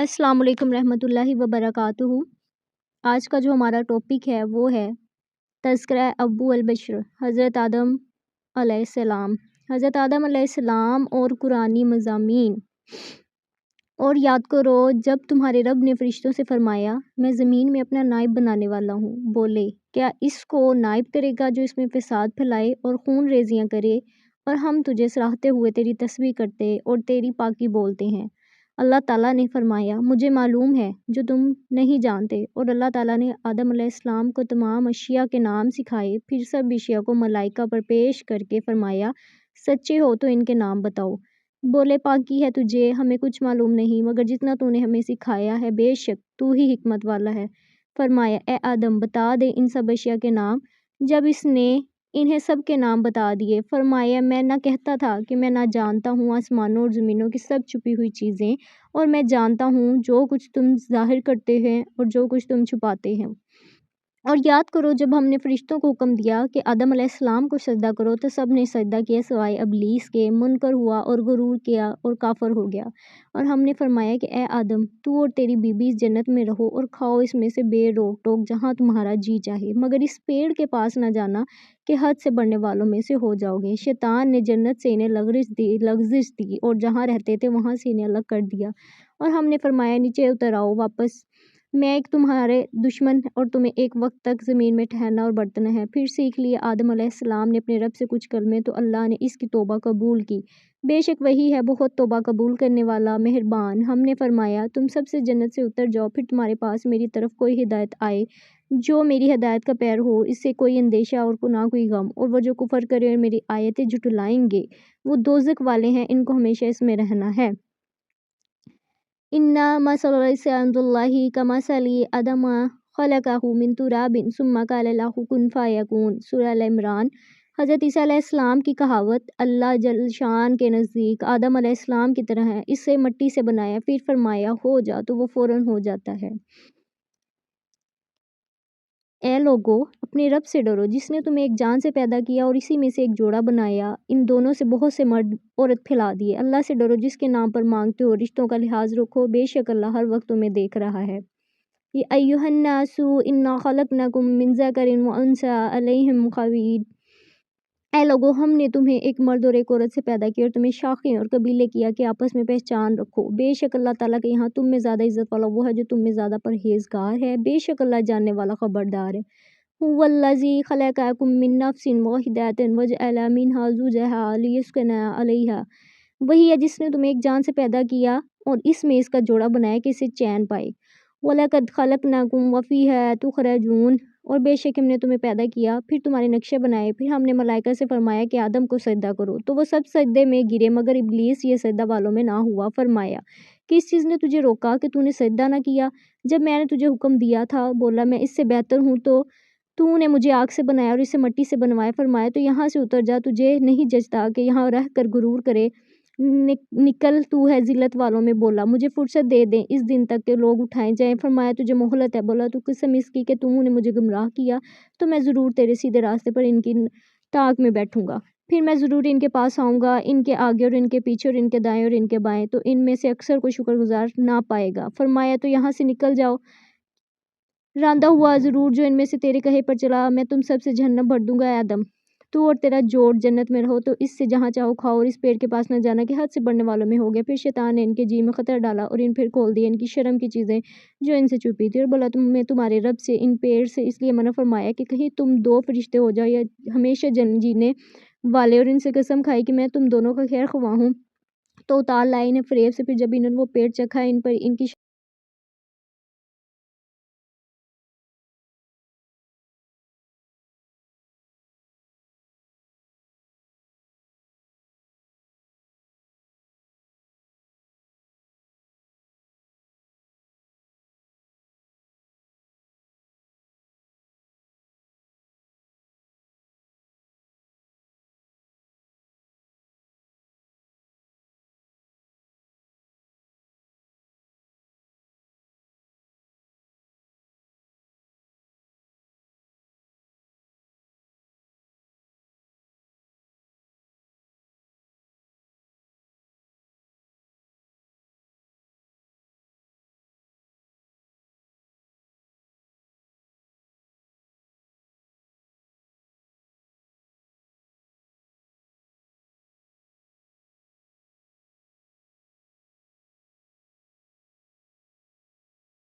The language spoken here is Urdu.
السلام علیکم رحمۃ اللہ وبرکاتہ۔ آج کا جو ہمارا ٹاپک ہے وہ ہے تذکرہ ابو البشر حضرت آدم علیہ السلام۔ حضرت آدم علیہ السلام اور قرآنی مضامین۔ اور یاد کرو جب تمہارے رب نے فرشتوں سے فرمایا میں زمین میں اپنا نائب بنانے والا ہوں، بولے کیا اس کو نائب کرے گا جو اس میں فساد پھیلائے اور خون ریزیاں کرے، اور ہم تجھے سراہتے ہوئے تیری تسبیح کرتے اور تیری پاکی بولتے ہیں۔ اللہ تعالیٰ نے فرمایا مجھے معلوم ہے جو تم نہیں جانتے، اور اللہ تعالیٰ نے آدم علیہ السلام کو تمام اشیاء کے نام سکھائے، پھر سب اشیاء کو ملائکہ پر پیش کر کے فرمایا سچے ہو تو ان کے نام بتاؤ۔ بولے پاکی ہے تجھے، ہمیں کچھ معلوم نہیں مگر جتنا تو نے ہمیں سکھایا ہے، بے شک تو ہی حکمت والا ہے۔ فرمایا اے آدم بتا دے ان سب اشیاء کے نام۔ جب اس نے انہیں سب کے نام بتا دیے، فرمایا میں نہ کہتا تھا کہ میں نہ جانتا ہوں آسمانوں اور زمینوں کی سب چھپی ہوئی چیزیں، اور میں جانتا ہوں جو کچھ تم ظاہر کرتے ہیں اور جو کچھ تم چھپاتے ہیں۔ اور یاد کرو جب ہم نے فرشتوں کو حکم دیا کہ آدم علیہ السلام کو سجدہ کرو تو سب نے سجدہ کیا سوائے ابلیس کے، منکر ہوا اور غرور کیا اور کافر ہو گیا۔ اور ہم نے فرمایا کہ اے آدم تو اور تیری بیوی اس جنت میں رہو اور کھاؤ اس میں سے بے روک ٹوک جہاں تمہارا جی چاہے، مگر اس پیڑ کے پاس نہ جانا کہ حد سے بڑھنے والوں میں سے ہو جاؤ گے۔ شیطان نے جنت سے انہیں لغزش دی اور جہاں رہتے تھے وہاں سے انہیں الگ کر دیا، اور ہم نے فرمایا نیچے اتر آؤ واپس، میں ایک تمہارے دشمن اور تمہیں ایک وقت تک زمین میں ٹھہرنا اور برتنا ہے۔ پھر سیکھ لیے آدم علیہ السلام نے اپنے رب سے کچھ کلمے تو اللہ نے اس کی توبہ قبول کی، بے شک وہی ہے بہت توبہ قبول کرنے والا مہربان۔ ہم نے فرمایا تم سب سے جنت سے اتر جاؤ، پھر تمہارے پاس میری طرف کوئی ہدایت آئے، جو میری ہدایت کا پیر ہو اس سے کوئی اندیشہ اور نہ کوئی غم، اور وہ جو کفر کرے اور میری آیتیں جھٹلائیں گے وہ دوزخ والے ہیں، ان کو ہمیشہ اس میں رہنا ہے۔ اِنَّ مَثَلَ عِیسیٰ عِندَ اللہِ کَمَثَلِ آدَمَ خَلَقَهُ مِن تُرَابٍ ثُمَّ قَالَ لَهُ کُن فَیَکُون۔ سورہ ال عمران۔ حضرت عیسیٰ علیہ السلام کی کہاوت اللہ جل شان کے نزدیک آدم علیہ السلام کی طرح ہے، اسے مٹی سے بنایا پھر فرمایا ہو جا تو وہ فوراً ہو جاتا ہے۔ اے لوگو اپنے رب سے ڈرو جس نے تمہیں ایک جان سے پیدا کیا اور اسی میں سے ایک جوڑا بنایا، ان دونوں سے بہت سے مرد عورت پھیلا دیے۔ اللہ سے ڈرو جس کے نام پر مانگتے ہو، رشتوں کا لحاظ رکھو، بے شک اللہ ہر وقت تمہیں دیکھ رہا ہے۔ یا ایھا الناس انا خلقناکم من ذکر وانثی علیکم قواعد۔ اے لوگو ہم نے تمہیں ایک مرد اور ایک عورت سے پیدا کیا اور تمہیں شاخیں اور قبیلے کیا کہ آپس میں پہچان رکھو، بے شک اللہ تعالیٰ کے یہاں تم میں زیادہ عزت والا وہ ہے جو تم میں زیادہ پرہیزگار ہے، بے شک اللہ جاننے والا خبردار ہے۔ هو الذی خلقکم من نفس واحدۃ وجعل منها زوجها لیسکن علیہا۔ وہی ہے جس نے تمہیں ایک جان سے پیدا کیا اور اس میں اس کا جوڑا بنایا کہ اسے چین پائے۔ وَلَقَدْ خَلَقْنَاكُمْ وَفِيهَا تُخْرَجُونَ۔ اور بے شک ہم نے تمہیں پیدا کیا پھر تمہارے نقشے بنائے، پھر ہم نے ملائکہ سے فرمایا کہ آدم کو سجدہ کرو تو وہ سب سجدے میں گرے مگر ابلیس یہ سجدہ والوں میں نہ ہوا۔ فرمایا کس چیز نے تجھے روکا کہ تو نے سجدہ نہ کیا جب میں نے تجھے حکم دیا تھا؟ بولا میں اس سے بہتر ہوں، تو نے مجھے آگ سے بنایا اور اسے مٹی سے بنوایا۔ فرمایا تو یہاں سے اتر جا، تجھے نہیں جچتا کہ یہاں رہ کر غرور کرے، نکل تو ہے ذلت والوں میں۔ بولا مجھے فرصت دے دیں اس دن تک کہ لوگ اٹھائے جائیں۔ فرمایا تجھے مہلت ہے۔ بولا تو قسم اس کی کہ تم نے مجھے گمراہ کیا تو میں ضرور تیرے سیدھے راستے پر ان کی ٹانگ میں بیٹھوں گا، پھر میں ضرور ان کے پاس آؤں گا، ان کے آگے اور ان کے پیچھے اور ان کے دائیں اور ان کے بائیں، تو ان میں سے اکثر کو شکر گزار نہ پائے گا۔ فرمایا تو یہاں سے نکل جاؤ، راندہ ہوا ضرور جو ان میں سے تیرے کہے پر چلا، میں تم سب سے جہنم بھر دوں گا۔ اے آدم تو اور تیرا جوڑ جنت میں رہو، تو اس سے جہاں چاہو کھاؤ اور اس پیڑ کے پاس نہ جانا کہ حد سے بڑھنے والوں میں ہو گئے۔ پھر شیطان نے ان کے جی میں خطر ڈالا اور ان پھر کھول دیے ان کی شرم کی چیزیں جو ان سے چھپی تھی، اور بولا تمہیں تمہارے رب سے ان پیڑ سے اس لیے منع فرمایا کہ کہیں تم دو فرشتے ہو جاؤ یا ہمیشہ جینے والے، اور ان سے قسم کھائی کہ میں تم دونوں کا خیر خواہ ہوں۔ تو اتار لائے انہیں فریب سے، پھر جب انہوں نے وہ پیڑ چکھا ان پر ان کی